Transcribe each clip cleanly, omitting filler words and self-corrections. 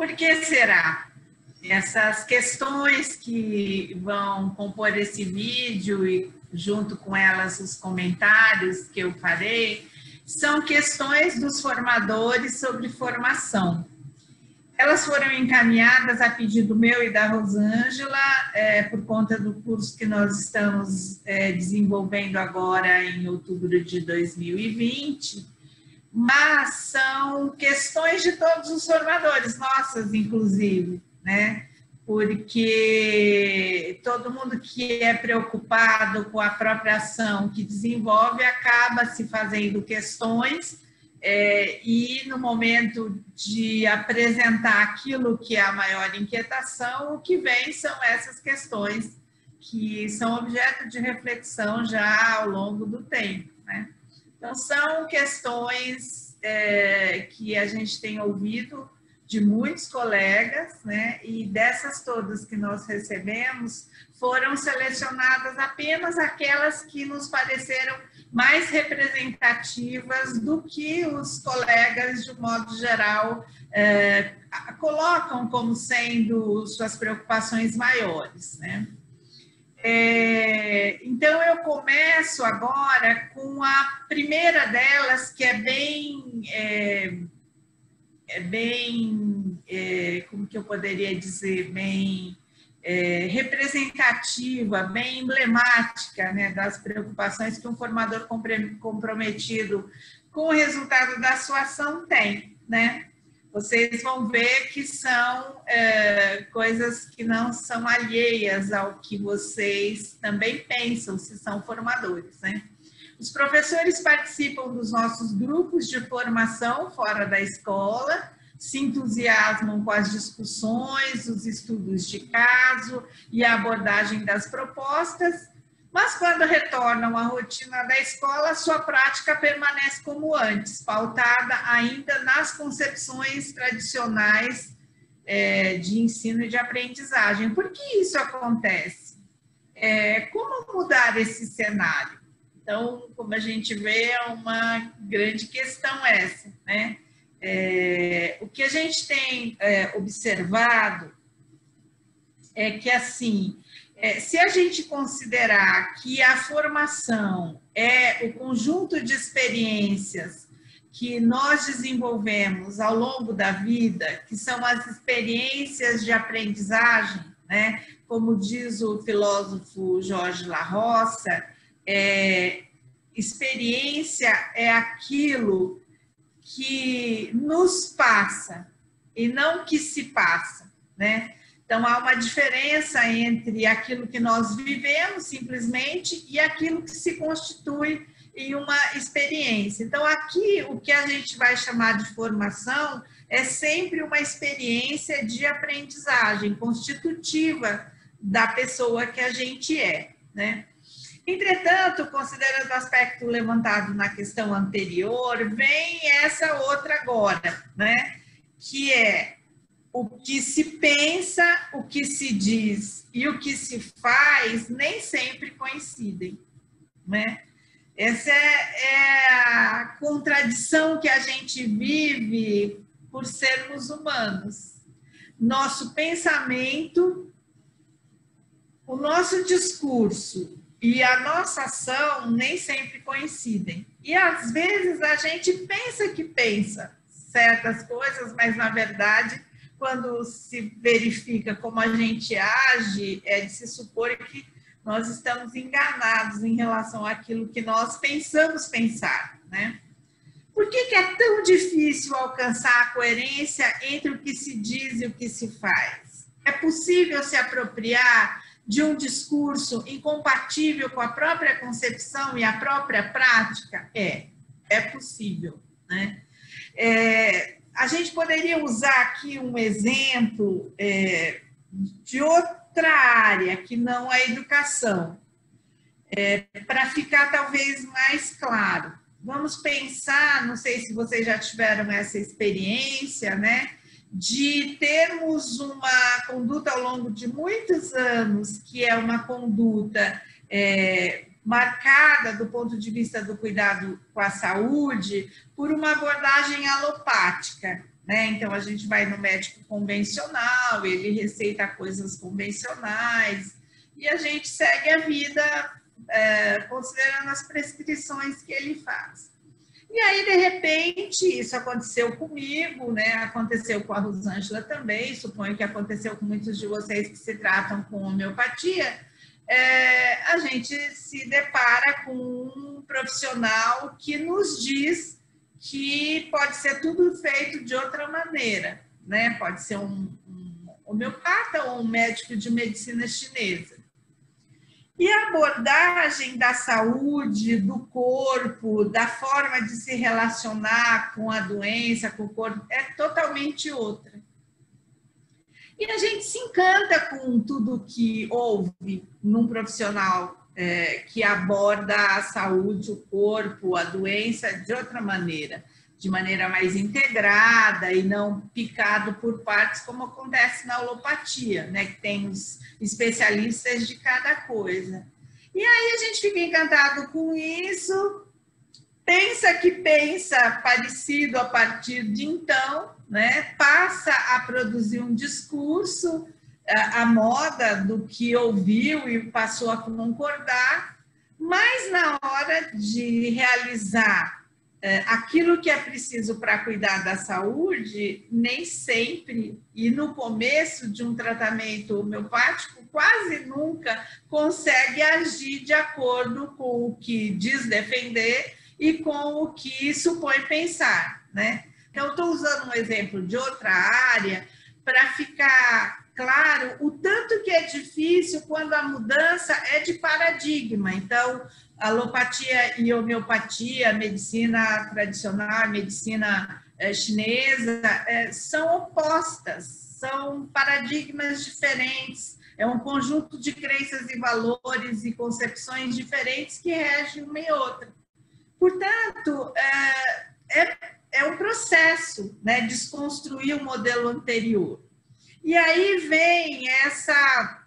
Por que será? Essas questões que vão compor esse vídeo e junto com elas os comentários que eu farei, são questões dos formadores sobre formação. Elas foram encaminhadas a pedido meu e da Rosângela, por conta do curso que nós estamos desenvolvendo agora em outubro de 2020, mas são questões de todos os formadores, nossas inclusive, né? Porque todo mundo que é preocupado com a própria ação que desenvolve acaba se fazendo questões e no momento de apresentar aquilo que é a maior inquietação, o que vem são essas questões que são objeto de reflexão já ao longo do tempo, né? Então, são questões que a gente tem ouvido de muitos colegas, né? E dessas todas que nós recebemos, foram selecionadas apenas aquelas que nos pareceram mais representativas do que os colegas, de modo geral, colocam como sendo suas preocupações maiores, né? Então, eu começo agora com a primeira delas, que é bem, como que eu poderia dizer, bem representativa, bem emblemática, né, das preocupações que um formador comprometido com o resultado da sua ação tem, né? Vocês vão ver que são coisas que não são alheias ao que vocês também pensam, se são formadores, né? Os professores participam dos nossos grupos de formação fora da escola, se entusiasmam com as discussões, os estudos de caso e a abordagem das propostas, mas quando retornam à rotina da escola, sua prática permanece como antes, pautada ainda nas concepções tradicionais de ensino e de aprendizagem. Por que isso acontece? Como mudar esse cenário? Então, como a gente vê, é uma grande questão essa, né? O que a gente tem observado é que, assim, se a gente considerar que a formação é o conjunto de experiências que nós desenvolvemos ao longo da vida, que são as experiências de aprendizagem, né? Como diz o filósofo Jorge La Roça, experiência é aquilo que nos passa e não que se passa, né? Então, há uma diferença entre aquilo que nós vivemos simplesmente e aquilo que se constitui em uma experiência. Então, aqui, o que a gente vai chamar de formação é sempre uma experiência de aprendizagem constitutiva da pessoa que a gente é, né? Entretanto, considerando o aspecto levantado na questão anterior, vem essa outra agora, né? Que é o que se pensa, o que se diz e o que se faz nem sempre coincidem, né? Essa é a contradição que a gente vive por sermos humanos. Nosso pensamento, o nosso discurso e a nossa ação nem sempre coincidem. E, às vezes, a gente pensa que pensa certas coisas, mas, na verdade, quando se verifica como a gente age, é de se supor que nós estamos enganados em relação àquilo que nós pensamos pensar, né? Por que é tão difícil alcançar a coerência entre o que se diz e o que se faz? É possível se apropriar de um discurso incompatível com a própria concepção e a própria prática? É possível, né? A gente poderia usar aqui um exemplo de outra área, que não a educação, para ficar talvez mais claro. Vamos pensar, não sei se vocês já tiveram essa experiência, né, de termos uma conduta ao longo de muitos anos, que é uma conduta marcada do ponto de vista do cuidado com a saúde por uma abordagem alopática, né? Então, a gente vai no médico convencional, ele receita coisas convencionais e a gente segue a vida considerando as prescrições que ele faz. E aí, de repente, isso aconteceu comigo, né? Aconteceu com a Rosângela também, suponho que aconteceu com muitos de vocês que se tratam com homeopatia. A gente se depara com um profissional que nos diz que pode ser tudo feito de outra maneira, né? Pode ser um homeopata ou um médico de medicina chinesa. E a abordagem da saúde, do corpo, da forma de se relacionar com a doença, com o corpo, é totalmente outra. E a gente se encanta com tudo que ouve num profissional que aborda a saúde, o corpo, a doença de outra maneira, de maneira mais integrada e não picado por partes, como acontece na alopatia, né? Que tem os especialistas de cada coisa. E aí a gente fica encantado com isso, pensa que pensa parecido a partir de então, né? Passa a produzir um discurso à moda do que ouviu e passou a concordar, mas na hora de realizar aquilo que é preciso para cuidar da saúde, nem sempre, e no começo de um tratamento homeopático, quase nunca consegue agir de acordo com o que diz defender e com o que supõe pensar, né? Então, estou usando um exemplo de outra área para ficar claro o tanto que é difícil quando a mudança é de paradigma. Então, alopatia e homeopatia, medicina tradicional, medicina chinesa, são opostas, são paradigmas diferentes, é um conjunto de crenças e valores e concepções diferentes que regem uma e outra. Portanto, é um processo, né, desconstruir o modelo anterior. E aí vem essa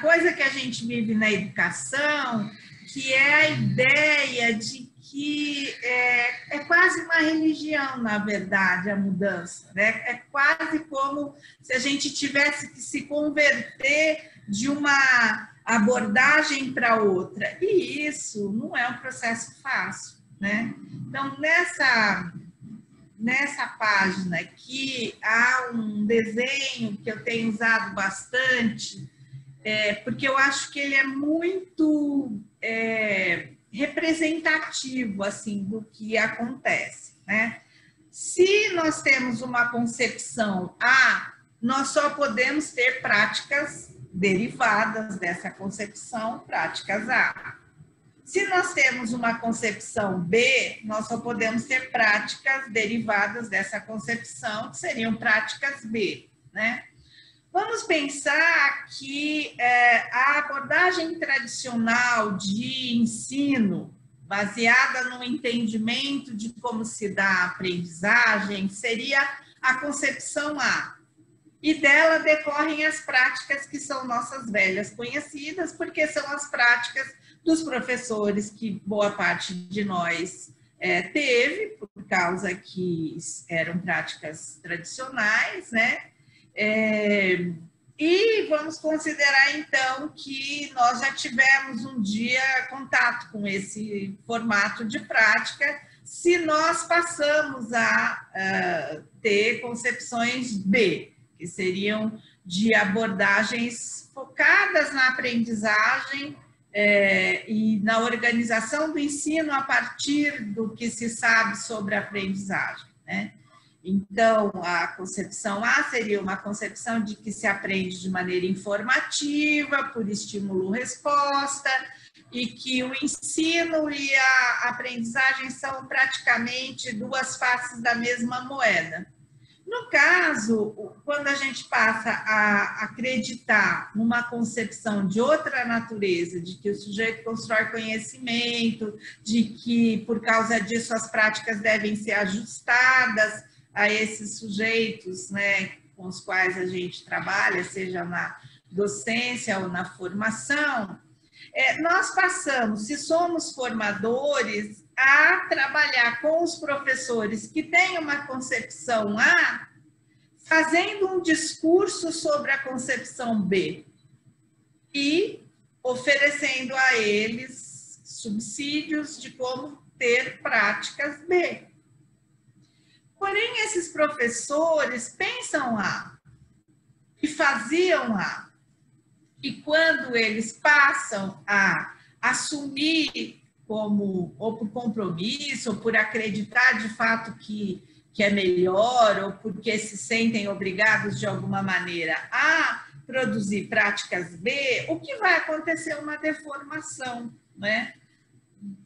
coisa que a gente vive na educação, que é a ideia de que é quase uma religião, na verdade, a mudança, né? É quase como se a gente tivesse que se converter de uma abordagem para outra. E isso não é um processo fácil, né? Então, nessa página aqui, há um desenho que eu tenho usado bastante, porque eu acho que ele é muito representativo assim, do que acontece, né? Se nós temos uma concepção A, nós só podemos ter práticas derivadas dessa concepção, práticas A. Se nós temos uma concepção B, nós só podemos ter práticas derivadas dessa concepção, que seriam práticas B, né? Vamos pensar que a abordagem tradicional de ensino, baseada no entendimento de como se dá a aprendizagem, seria a concepção A. E dela decorrem as práticas que são nossas velhas conhecidas, porque são as práticas dos professores que boa parte de nós teve, por causa que eram práticas tradicionais, né? E vamos considerar, então, que nós já tivemos um dia contato com esse formato de prática, se nós passamos a ter concepções B, que seriam de abordagens focadas na aprendizagem e na organização do ensino a partir do que se sabe sobre a aprendizagem, né? Então, a concepção A seria uma concepção de que se aprende de maneira informativa, por estímulo-resposta, e que o ensino e a aprendizagem são praticamente duas faces da mesma moeda. No caso, quando a gente passa a acreditar numa concepção de outra natureza, de que o sujeito constrói conhecimento, de que, por causa disso, as práticas devem ser ajustadas a esses sujeitos, né, com os quais a gente trabalha, seja na docência ou na formação, Nós passamos, se somos formadores, a trabalhar com os professores que têm uma concepção A, fazendo um discurso sobre a concepção B e oferecendo a eles subsídios de como ter práticas B. Porém, esses professores pensam A e faziam A. E quando eles passam a assumir como, ou por compromisso, ou por acreditar de fato que é melhor, ou porque se sentem obrigados de alguma maneira a produzir práticas B, o que vai acontecer é uma deformação, né,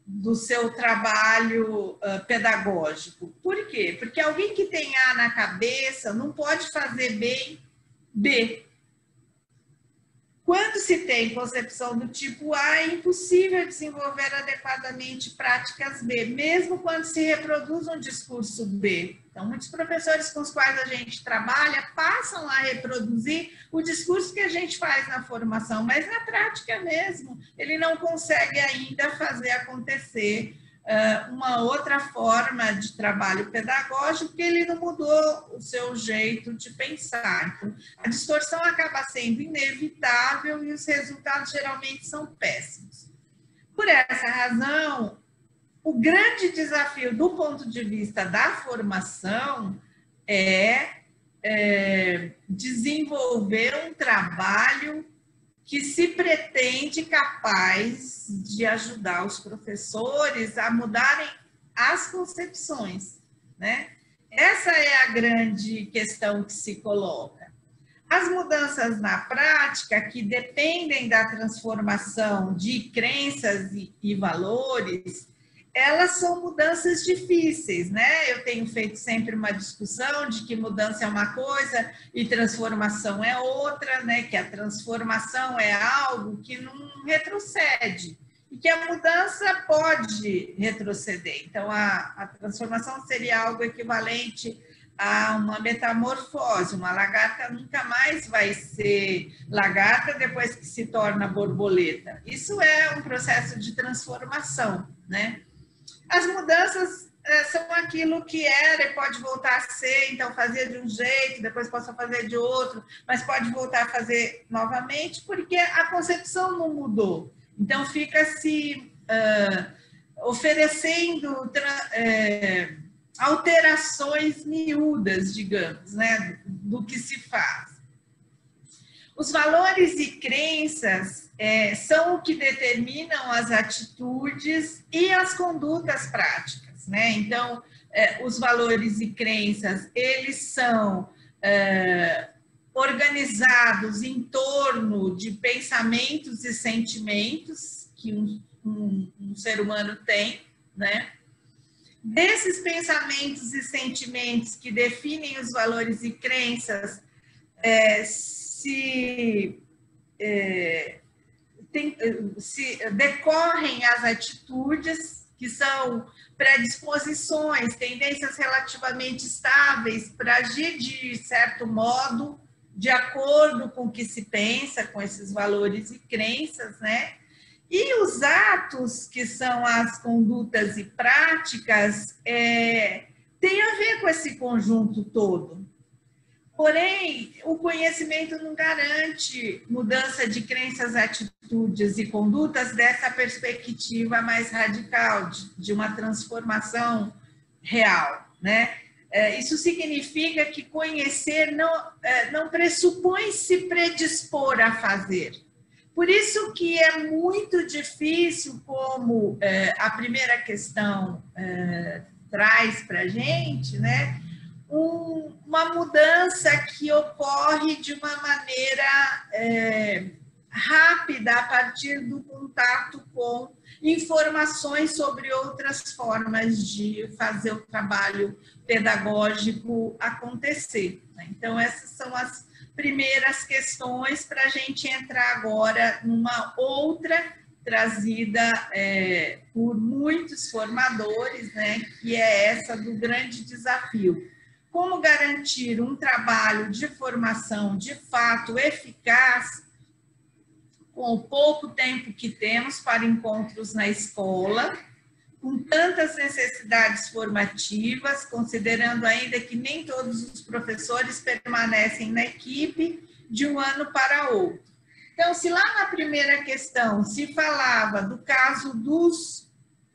do seu trabalho pedagógico. Por quê? Porque alguém que tem A na cabeça não pode fazer bem B. Quando se tem concepção do tipo A, é impossível desenvolver adequadamente práticas B, mesmo quando se reproduz um discurso B. Então, muitos professores com os quais a gente trabalha passam a reproduzir o discurso que a gente faz na formação, mas na prática mesmo, ele não consegue ainda fazer acontecer uma outra forma de trabalho pedagógico, porque ele não mudou o seu jeito de pensar. Então, a distorção acaba sendo inevitável e os resultados geralmente são péssimos. Por essa razão, o grande desafio do ponto de vista da formação é desenvolver um trabalho que se pretende capaz de ajudar os professores a mudarem as concepções, né? Essa é a grande questão que se coloca. As mudanças na prática, que dependem da transformação de crenças e valores, elas são mudanças difíceis, né? Eu tenho feito sempre uma discussão de que mudança é uma coisa e transformação é outra, né? Que a transformação é algo que não retrocede e que a mudança pode retroceder. Então, a transformação seria algo equivalente a uma metamorfose. Uma lagarta nunca mais vai ser lagarta depois que se torna borboleta. Isso é um processo de transformação, né? As mudanças são aquilo que era e pode voltar a ser, então fazia de um jeito, depois possa fazer de outro, mas pode voltar a fazer novamente, porque a concepção não mudou. Então fica se oferecendo alterações miúdas, digamos, né, do que se faz. Os valores e crenças são o que determinam as atitudes e as condutas práticas, né? Então, os valores e crenças, eles são organizados em torno de pensamentos e sentimentos que um ser humano tem, né? Desses pensamentos e sentimentos que definem os valores e crenças, se decorrem as atitudes, que são predisposições, tendências relativamente estáveis para agir de certo modo, de acordo com o que se pensa, com esses valores e crenças, né? E os atos, que são as condutas e práticas, têm a ver com esse conjunto todo. Porém, o conhecimento não garante mudança de crenças, atitudes e condutas dessa perspectiva mais radical, de uma transformação real, né? Isso significa que conhecer não pressupõe se predispor a fazer. Por isso que é muito difícil, como a primeira questão traz para a gente, né? Uma mudança que ocorre de uma maneira rápida a partir do contato com informações sobre outras formas de fazer o trabalho pedagógico acontecer. Então, essas são as primeiras questões para a gente entrar agora numa outra trazida por muitos formadores, né, que é essa do grande desafio. Como garantir um trabalho de formação de fato eficaz com o pouco tempo que temos para encontros na escola, com tantas necessidades formativas, considerando ainda que nem todos os professores permanecem na equipe de um ano para outro. Então, se lá na primeira questão se falava do caso dos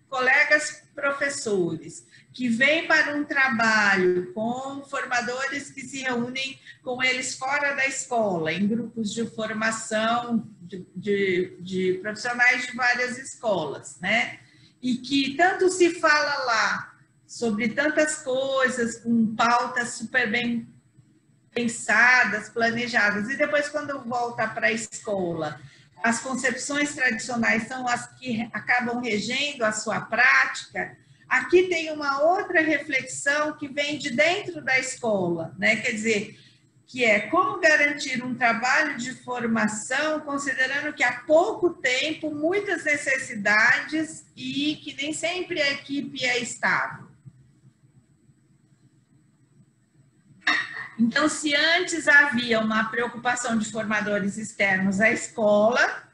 colegas professores que vêm para um trabalho com formadores que se reúnem com eles fora da escola, em grupos de formação de profissionais de várias escolas, né? E que tanto se fala lá sobre tantas coisas, com pautas super bem pensadas, planejadas, e depois quando volta para a escola, as concepções tradicionais são as que acabam regendo a sua prática. Aqui tem uma outra reflexão que vem de dentro da escola, né? Quer dizer, que é como garantir um trabalho de formação, considerando que há pouco tempo, muitas necessidades e que nem sempre a equipe é estável. Então, se antes havia uma preocupação de formadores externos à escola,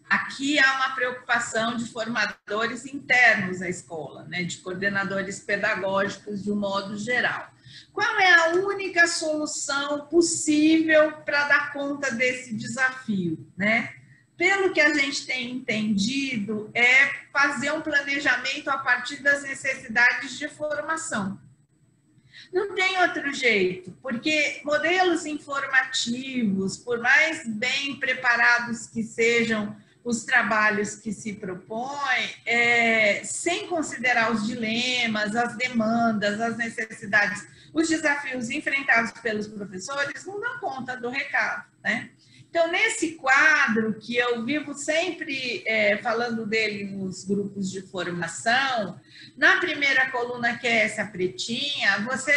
aqui há uma preocupação de formadores internos à escola, né, de coordenadores pedagógicos de um modo geral. Qual é a única solução possível para dar conta desse desafio, né? Pelo que a gente tem entendido, é fazer um planejamento a partir das necessidades de formação. Não tem outro jeito, porque modelos informativos, por mais bem preparados que sejam os trabalhos que se propõem, sem considerar os dilemas, as demandas, as necessidades, os desafios enfrentados pelos professores, não dão conta do recado, né? Então, nesse quadro, que eu vivo sempre falando dele nos grupos de formação, na primeira coluna, que é essa pretinha, você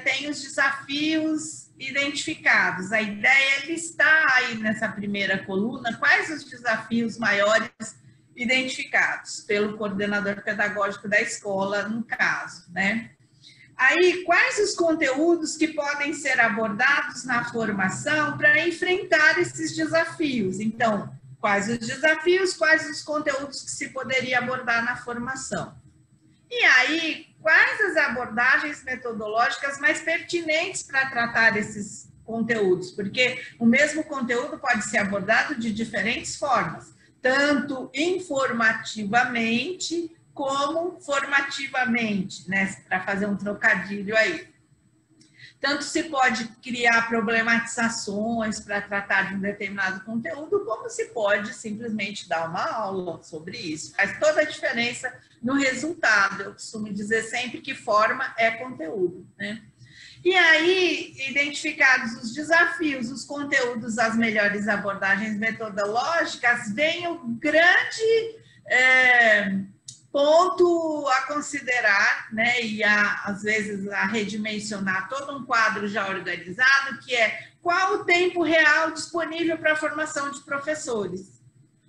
tem os desafios identificados. A ideia é listar aí nessa primeira coluna quais os desafios maiores identificados pelo coordenador pedagógico da escola, no caso, né? Aí, quais os conteúdos que podem ser abordados na formação para enfrentar esses desafios? Então, quais os desafios, quais os conteúdos que se poderia abordar na formação? E aí, quais as abordagens metodológicas mais pertinentes para tratar esses conteúdos? Porque o mesmo conteúdo pode ser abordado de diferentes formas, tanto informativamente como formativamente, né? Para fazer um trocadilho aí. Tanto se pode criar problematizações para tratar de um determinado conteúdo, como se pode simplesmente dar uma aula sobre isso. Faz toda a diferença no resultado. Eu costumo dizer sempre que forma é conteúdo, né? E aí, identificados os desafios, os conteúdos, as melhores abordagens metodológicas, vem o grande ponto a considerar, né, e às vezes a redimensionar todo um quadro já organizado, que é qual o tempo real disponível para a formação de professores.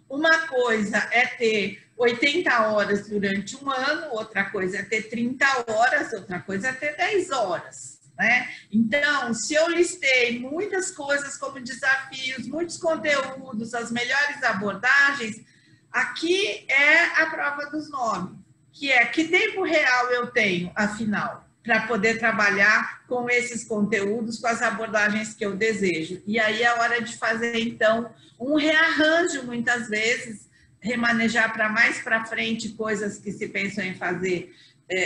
Uma coisa é ter 80 horas durante um ano, outra coisa é ter 30 horas, outra coisa é ter 10 horas. Né? Então, se eu listei muitas coisas como desafios, muitos conteúdos, as melhores abordagens, aqui é a prova dos nomes, que é que tempo real eu tenho, afinal, para poder trabalhar com esses conteúdos, com as abordagens que eu desejo. E aí é hora de fazer, então, um rearranjo, muitas vezes, remanejar para mais para frente coisas que se pensam em fazer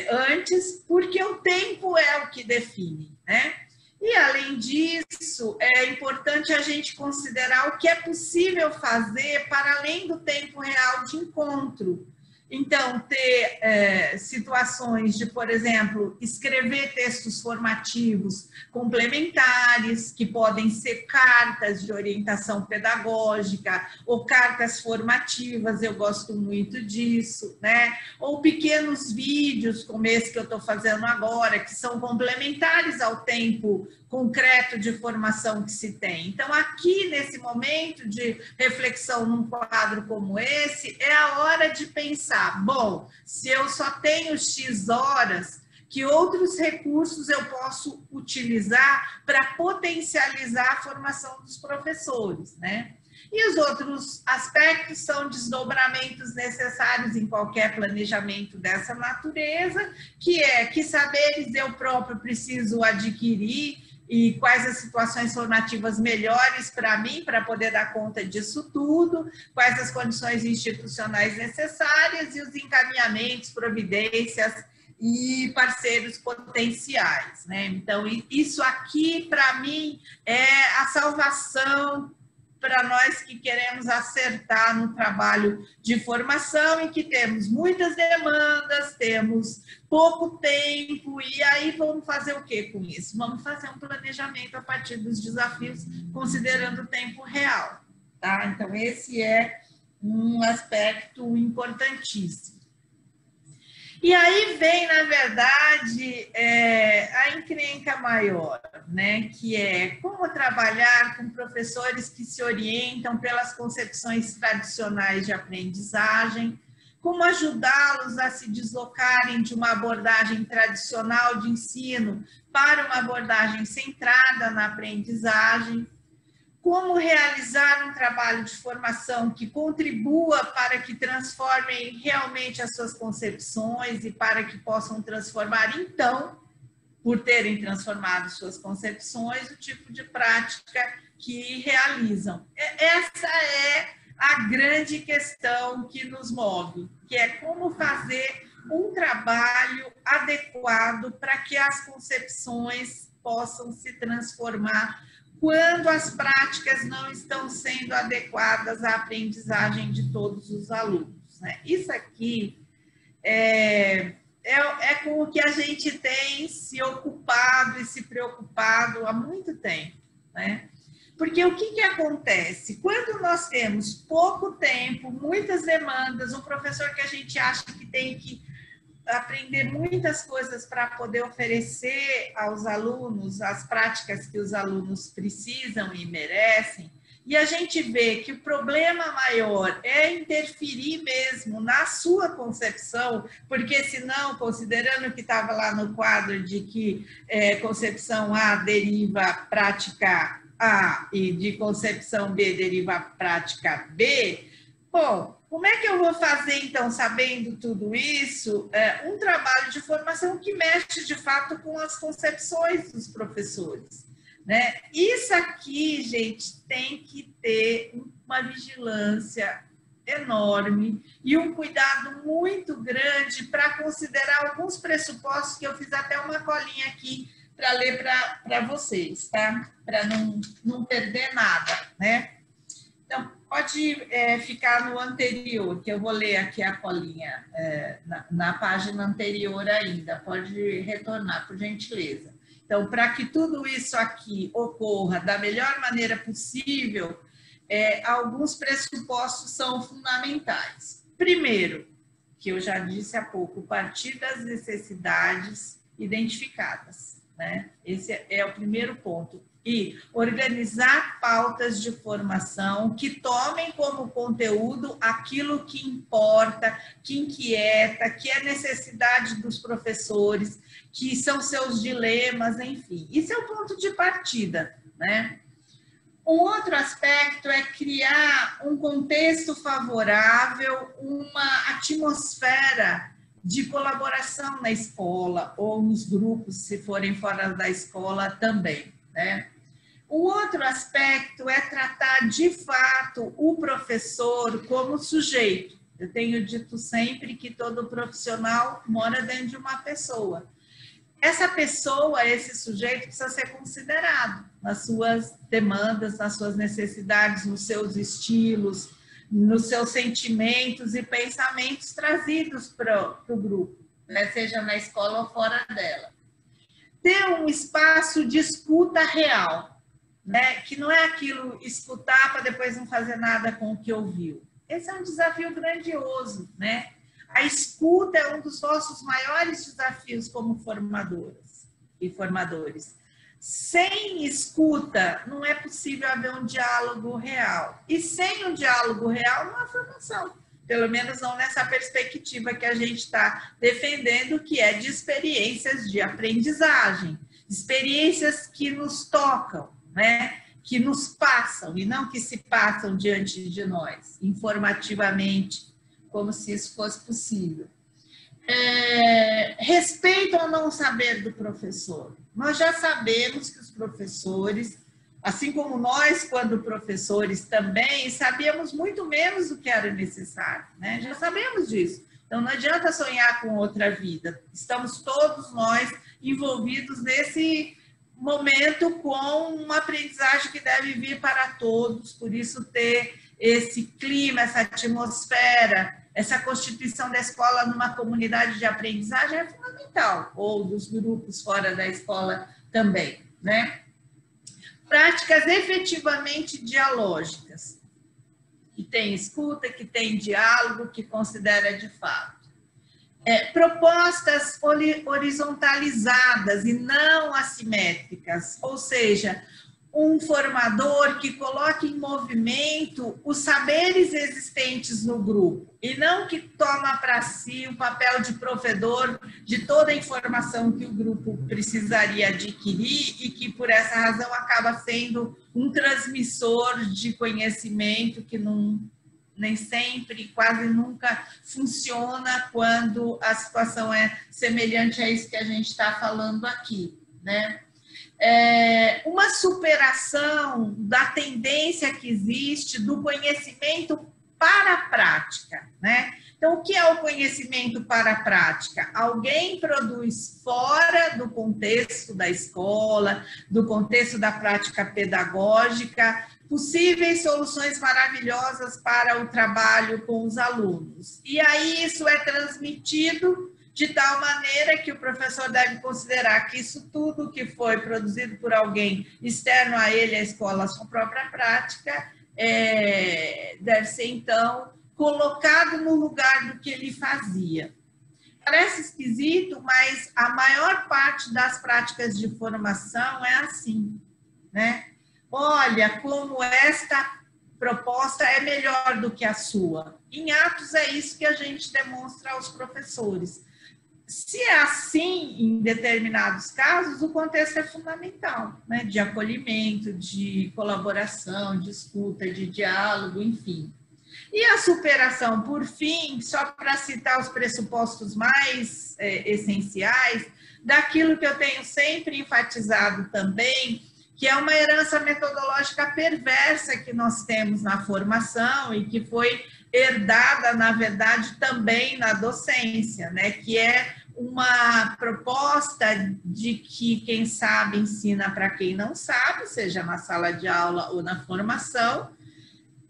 antes, porque o tempo é o que define, né? E, além disso, é importante a gente considerar o que é possível fazer para além do tempo real de encontro. Então, ter situações de, por exemplo, escrever textos formativos complementares, que podem ser cartas de orientação pedagógica ou cartas formativas, eu gosto muito disso, né? Ou pequenos vídeos, como esse que eu estou fazendo agora, que são complementares ao tempo concreto de formação que se tem. Então, aqui, nesse momento de reflexão num quadro como esse, é a hora de pensar, bom, se eu só tenho X horas, que outros recursos eu posso utilizar para potencializar a formação dos professores, né? E os outros aspectos são desdobramentos necessários em qualquer planejamento dessa natureza, que é que saberes eu próprio preciso adquirir e quais as situações formativas melhores para mim, para poder dar conta disso tudo, quais as condições institucionais necessárias e os encaminhamentos, providências e parceiros potenciais, né? Então, isso aqui, para mim, é a salvação para nós que queremos acertar no trabalho de formação e que temos muitas demandas, temos pouco tempo, e aí vamos fazer o que com isso? Vamos fazer um planejamento a partir dos desafios, considerando o tempo real, tá? Então, esse é um aspecto importantíssimo. E aí vem, na verdade, a encrenca maior, né? Que é como trabalhar com professores que se orientam pelas concepções tradicionais de aprendizagem, como ajudá-los a se deslocarem de uma abordagem tradicional de ensino para uma abordagem centrada na aprendizagem, como realizar um trabalho de formação que contribua para que transformem realmente as suas concepções e para que possam transformar, então, por terem transformado suas concepções, o tipo de prática que realizam. Essa é a grande questão que nos move, que é como fazer um trabalho adequado para que as concepções possam se transformar quando as práticas não estão sendo adequadas à aprendizagem de todos os alunos, né? Isso aqui é com o que a gente tem se ocupado e se preocupado há muito tempo, né? Porque o que acontece? Quando nós temos pouco tempo, muitas demandas, um professor que a gente acha que tem que aprender muitas coisas para poder oferecer aos alunos as práticas que os alunos precisam e merecem, e a gente vê que o problema maior é interferir mesmo na sua concepção, porque senão, considerando que estava lá no quadro de que concepção A deriva prática A e de concepção B deriva prática B, bom, como é que eu vou fazer, então, sabendo tudo isso, um trabalho de formação que mexe, de fato, com as concepções dos professores, né? Isso aqui, gente, tem que ter uma vigilância enorme e um cuidado muito grande para considerar alguns pressupostos que eu fiz até uma colinha aqui para ler para vocês, tá? Para não perder nada, né? Então, pode ficar no anterior, que eu vou ler aqui a colinha na página anterior ainda. Pode retornar, por gentileza. Então, para que tudo isso aqui ocorra da melhor maneira possível, alguns pressupostos são fundamentais. Primeiro, que eu já disse há pouco, partir das necessidades identificadas, né? Esse é o primeiro ponto. E organizar pautas de formação que tomem como conteúdo aquilo que importa, que inquieta, que é necessidade dos professores, que são seus dilemas, enfim. Isso é o ponto de partida, né? Um outro aspecto é criar um contexto favorável, uma atmosfera de colaboração na escola ou nos grupos, se forem fora da escola também, né? O outro aspecto é tratar de fato o professor como sujeito. Eu tenho dito sempre que todo profissional mora dentro de uma pessoa. Essa pessoa, esse sujeito, precisa ser considerado nas suas demandas, nas suas necessidades, nos seus estilos, nos seus sentimentos e pensamentos trazidos para o grupo, né? Seja na escola ou fora dela. Ter um espaço de escuta real, né? Que não é aquilo escutar para depois não fazer nada com o que ouviu. Esse é um desafio grandioso, né? A escuta é um dos nossos maiores desafios como formadoras e formadores. Sem escuta, não é possível haver um diálogo real. E sem um diálogo real, não há formação. Pelo menos não nessa perspectiva que a gente está defendendo, que é de experiências de aprendizagem, experiências que nos tocam, né? que nos passam e não que se passam diante de nós, informativamente, como se isso fosse possível. Respeito ao não saber do professor. Nós já sabemos que os professores, assim como nós, quando professores também, sabíamos muito menos do que era necessário, né? Já sabemos disso. Então, não adianta sonhar com outra vida. Estamos todos nós envolvidos nesse momento com uma aprendizagem que deve vir para todos, por isso ter esse clima, essa atmosfera, essa constituição da escola numa comunidade de aprendizagem é fundamental, ou dos grupos fora da escola também, né? Práticas efetivamente dialógicas, que tem escuta, que tem diálogo, que considera de fato. Propostas horizontalizadas e não assimétricas, ou seja, um formador que coloque em movimento os saberes existentes no grupo e não que toma para si o papel de provedor de toda a informação que o grupo precisaria adquirir e que, por essa razão, acaba sendo um transmissor de conhecimento que nem sempre, quase nunca funciona quando a situação é semelhante a isso que a gente está falando aqui, né? Uma superação da tendência que existe do conhecimento para a prática, né? Então, o que é o conhecimento para a prática? Alguém produz fora do contexto da escola, do contexto da prática pedagógica, possíveis soluções maravilhosas para o trabalho com os alunos. E aí isso é transmitido de tal maneira que o professor deve considerar que isso tudo que foi produzido por alguém externo a ele, a escola, a sua própria prática, deve ser, então, colocado no lugar do que ele fazia. Parece esquisito, mas a maior parte das práticas de formação é assim, né? Olha, como esta proposta é melhor do que a sua. Em atos é isso que a gente demonstra aos professores. Se é assim, em determinados casos, o contexto é fundamental, né? De acolhimento, de colaboração, de escuta, de diálogo, enfim. E a superação, por fim, só para citar os pressupostos mais essenciais, daquilo que eu tenho sempre enfatizado também, que é uma herança metodológica perversa que nós temos na formação e que foi herdada, na verdade, também na docência, né? Que é uma proposta de que quem sabe ensina para quem não sabe, seja na sala de aula ou na formação,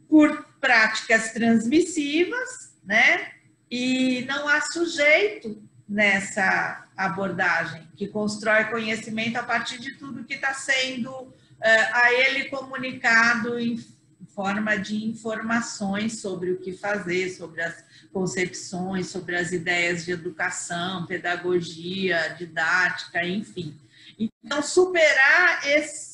por práticas transmissivas, né? E não há sujeito nessa abordagem, que constrói conhecimento a partir de tudo que está sendo a ele comunicado em forma de informações sobre o que fazer, sobre as concepções, sobre as ideias de educação, pedagogia, didática, enfim. Então, superar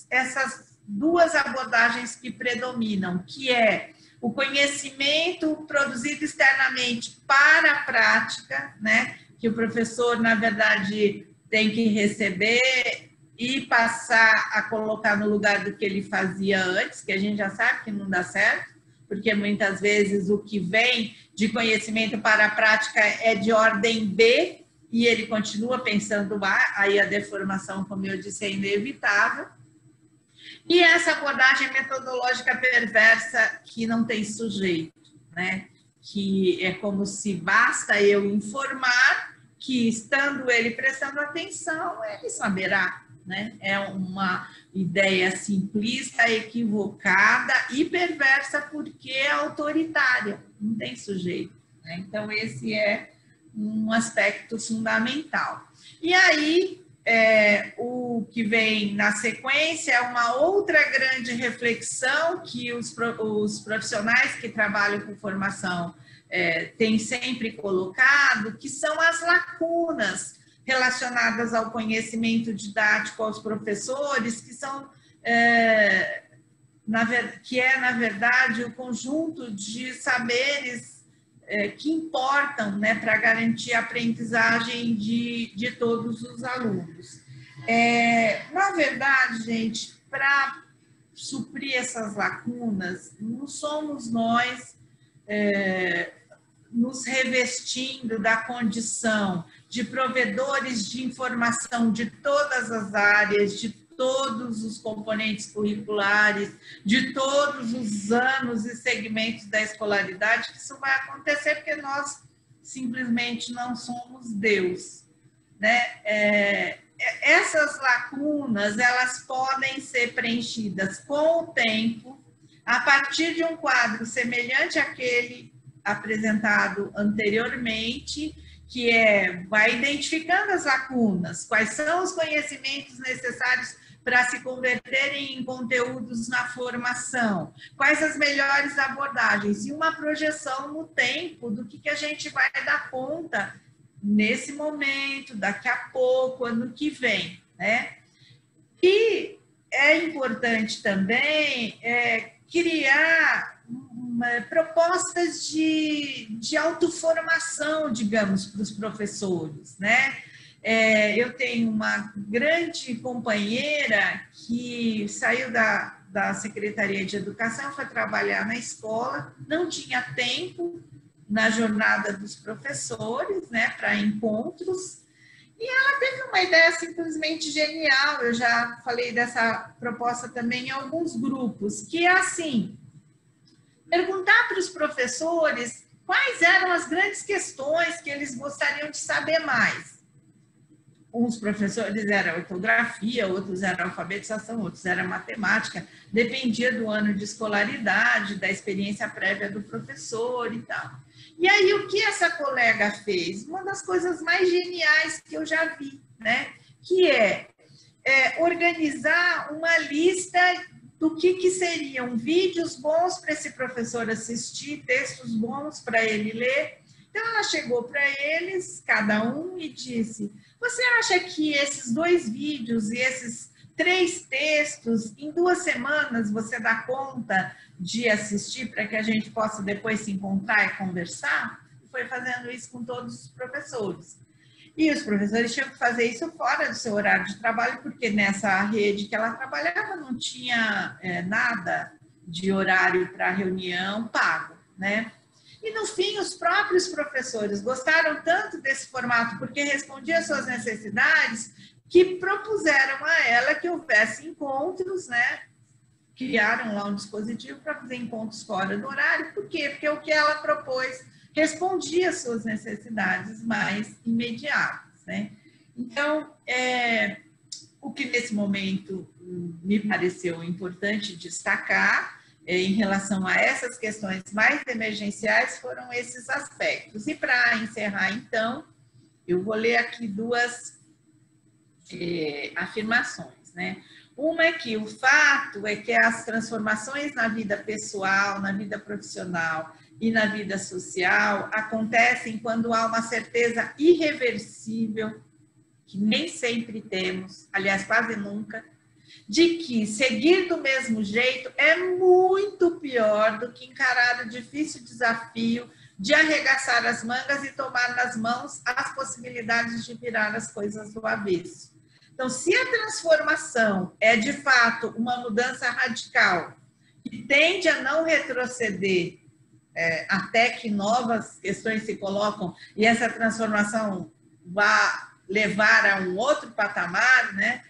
essas duas abordagens que predominam, que é o conhecimento produzido externamente para a prática, né? Que o professor, na verdade, tem que receber e passar a colocar no lugar do que ele fazia antes, que a gente já sabe que não dá certo, porque muitas vezes o que vem de conhecimento para a prática é de ordem B, e ele continua pensando A, aí a deformação, como eu disse, é inevitável. E essa abordagem metodológica perversa que não tem sujeito, né? Que é como se basta eu informar que, estando ele prestando atenção, ele saberá, né? É uma ideia simplista, equivocada e perversa porque é autoritária, não tem sujeito, né? Então, esse é um aspecto fundamental. E aí, o que vem na sequência é uma outra grande reflexão que os profissionais que trabalham com formação têm sempre colocado, que são as lacunas relacionadas ao conhecimento didático aos professores, que são, na verdade, o conjunto de saberes que importam, né, para garantir a aprendizagem de todos os alunos. Na verdade, gente, para suprir essas lacunas não somos nós nos revestindo da condição de provedores de informação de todas as áreas, de todos os componentes curriculares, de todos os anos e segmentos da escolaridade, que isso vai acontecer porque nós simplesmente não somos Deus, né? Essas lacunas, elas podem ser preenchidas com o tempo, a partir de um quadro semelhante àquele apresentado anteriormente, que vai identificando as lacunas, quais são os conhecimentos necessários para se converterem em conteúdos na formação, quais as melhores abordagens, e uma projeção no tempo do que a gente vai dar conta nesse momento, daqui a pouco, ano que vem, né? E é importante também criar propostas de autoformação, digamos, para os professores, né? Eu tenho uma grande companheira que saiu da Secretaria de Educação, foi trabalhar na escola, não tinha tempo na jornada dos professores, né, para encontros, e ela teve uma ideia simplesmente genial. Eu já falei dessa proposta também em alguns grupos, que é assim: perguntar para os professores quais eram as grandes questões que eles gostariam de saber mais. Uns professores eram ortografia, outros eram alfabetização, outros eram matemática, dependia do ano de escolaridade, da experiência prévia do professor e tal. E aí, o que essa colega fez? Uma das coisas mais geniais que eu já vi, né? Que é organizar uma lista do que seriam vídeos bons para esse professor assistir, textos bons para ele ler. Então, ela chegou para eles, cada um, e disse: você acha que esses 2 vídeos e esses 3 textos, em 2 semanas, você dá conta de assistir para que a gente possa depois se encontrar e conversar? Foi fazendo isso com todos os professores. E os professores tinham que fazer isso fora do seu horário de trabalho, porque nessa rede que ela trabalhava não tinha nada de horário para reunião pago, né? E, no fim, os próprios professores gostaram tanto desse formato, porque respondia às suas necessidades, que propuseram a ela que houvesse encontros, né? Criaram lá um dispositivo para fazer encontros fora do horário. Por quê? Porque o que ela propôs respondia às suas necessidades mais imediatas, né? Então, o que nesse momento me pareceu importante destacar em relação a essas questões mais emergenciais foram esses aspectos. E para encerrar, então, eu vou ler aqui 2 afirmações, né? Uma é que o fato é que as transformações na vida pessoal, na vida profissional e na vida social acontecem quando há uma certeza irreversível, que nem sempre temos, aliás, quase nunca, de que seguir do mesmo jeito é muito pior do que encarar o difícil desafio de arregaçar as mangas e tomar nas mãos as possibilidades de virar as coisas do avesso. Então, se a transformação é, de fato, uma mudança radical, que tende a não retroceder até que novas questões se colocam e essa transformação vá levar a um outro patamar, né?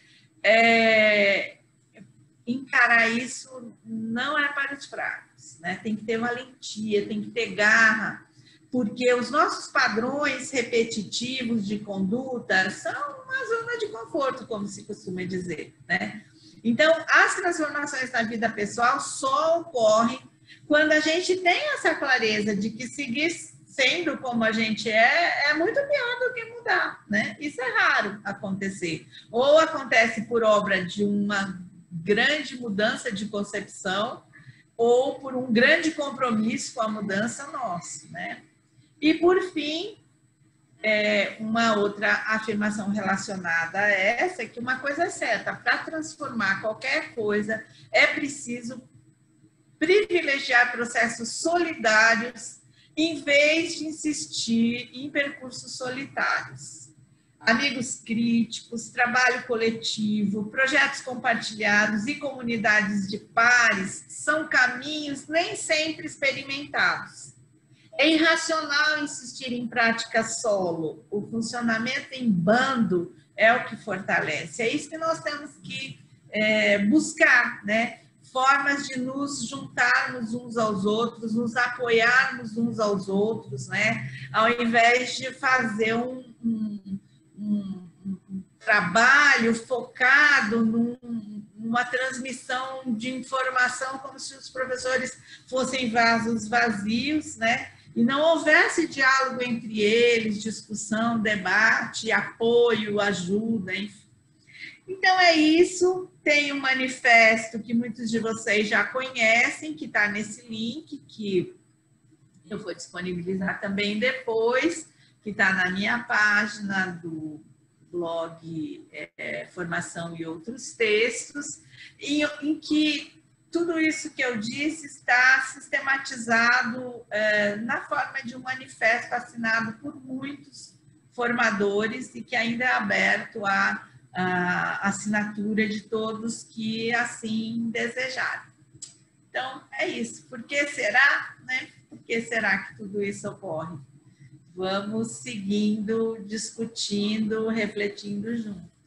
Encarar isso não é para os fracos, né? Tem que ter valentia, tem que ter garra, porque os nossos padrões repetitivos de conduta são uma zona de conforto, como se costuma dizer, né? Então, as transformações na vida pessoal só ocorrem quando a gente tem essa clareza de que seguir sendo como a gente é muito pior do que mudar, né? Isso é raro acontecer. Ou acontece por obra de uma grande mudança de concepção, ou por um grande compromisso com a mudança nossa, né? E, por fim, uma outra afirmação relacionada a essa é que uma coisa é certa: para transformar qualquer coisa é preciso privilegiar processos solidários em vez de insistir em percursos solitários. amigos críticos, trabalho coletivo, projetos compartilhados e comunidades de pares são caminhos nem sempre experimentados. É irracional insistir em prática solo. O funcionamento em bando é o que fortalece. É isso que nós temos que buscar, né? Formas de nos juntarmos uns aos outros, nos apoiarmos uns aos outros, né? Ao invés de fazer um trabalho focado numa transmissão de informação como se os professores fossem vasos vazios, né? E não houvesse diálogo entre eles, discussão, debate, apoio, ajuda, enfim. Então é isso, tem um manifesto que muitos de vocês já conhecem, que está nesse link, que eu vou disponibilizar também depois, que está na minha página do blog Formação e Outros Textos, em que tudo isso que eu disse está sistematizado na forma de um manifesto assinado por muitos formadores e que ainda é aberto à assinatura de todos que assim desejarem. Então, é isso. Por que será, né? Por que será que tudo isso ocorre? Vamos seguindo, discutindo, refletindo juntos.